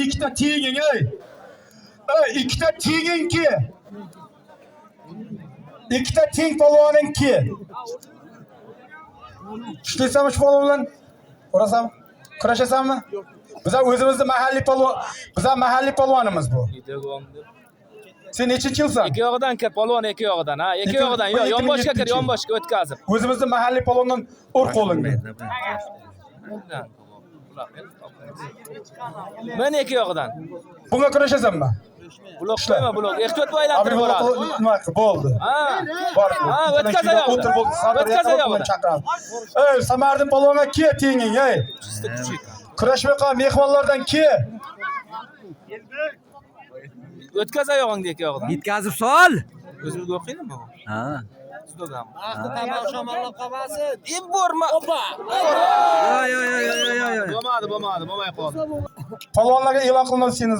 ikkita teging ey. Ikkita tegingki. Ikkita teng polvoningki. Ishlaysanmi shu polvon bilan? Ko'rasanmi? Kurashasanmi? Biz o'zimizni mahalliy polvon, biz mahalliy polvonimiz bu. Sen nechinchi yilsan? Ikki yog'idan kir, polvon ikki yog'idan, ha, ikki yog'idan. Yo'q, yonboshga kir, yonboshga o'tkazib. O'zimizni mahalliy polvondan ur qo'lingni. Men ikki yog'idan. Bunga kurashasanmi? Blok qo'yma, blok. Ehtiyot bo'ylantirib bo'ladi. Nima bo'ldi? Ha. Bor. Ha, o'tkaz oyog'ini. O'tir bo'ldi, O'tkaz oyog'ini. Ey, Samardin polvonga ke tenging, ey. Kurashmay qol, mehmonlardan ke. O'tkaz oyog'ingni ikki yog'idan. Yetkazib sol. O'zingizga o'qiydimi? Ha. Vaqti tamom qolmasin. Borma. Opa. Yo. Bo'lmadi, bo'lmay qoldi. Polvonlarga e'lon qilinadi seni